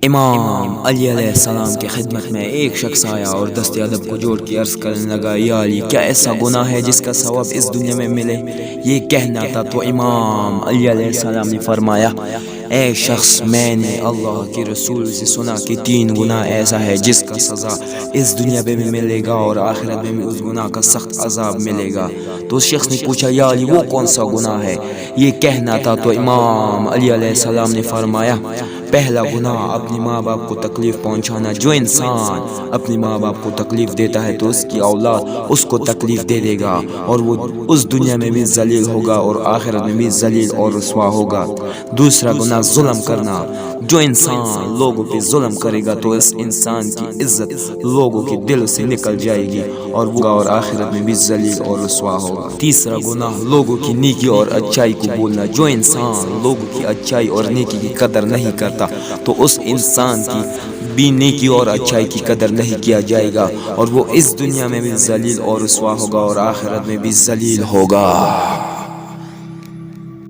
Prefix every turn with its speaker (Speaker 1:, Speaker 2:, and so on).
Speaker 1: امام علی علیہ السلام کی خدمت میں ایک شخص آیا اور دست ادب کو جوڑ کے عرض کرنے لگا، یا علی، کیا ایسا گناہ ہے جس کا ثواب اس دنیا میں ملے؟ یہ کہنا تھا تو امام علی علیہ السلام نے فرمایا، اے شخص، میں نے اللہ کے رسول سے سنا کہ 3 گناہ ایسا ہے جس کا سزا اس دنیا میں بھی ملے گا اور آخرت میں بھی اس گناہ کا سخت عذاب ملے گا۔ تو اس شخص نے پوچھا، یا علی، وہ کون سا گناہ ہے؟ یہ کہنا تھا تو امام علی علیہ السلام نے فرمایا، پہلا گناہ اپنی ماں باپ کو تکلیف پہنچانا۔ جو انسان اپنی ماں باپ کو تکلیف دیتا ہے تو اس کی اولاد اس کو تکلیف دے دے گا اور وہ اس دنیا میں بھی ذلیل ہوگا اور آخرت میں بھی ذلیل اور رسوا ہوگا۔ دوسرا گناہ ظلم کرنا۔ جو انسان لوگوں پہ ظلم کرے گا تو اس انسان کی عزت لوگوں کے دل سے نکل جائے گی اور وہ اور آخرت میں بھی ذلیل اور رسوا ہوگا۔ تیسرا گناہ لوگوں کی نیکی اور اچائی کو بولنا۔ جو انسان لوگوں کی اچائی اور نیکی کی قدر نہیں کرتا تو اس انسان کی بھی نیکی اور اچائی کی قدر نہیں کیا جائے گا اور وہ اس دنیا میں بھی ذلیل اور رسوا ہوگا اور آخرت میں بھی ذلیل ہوگا۔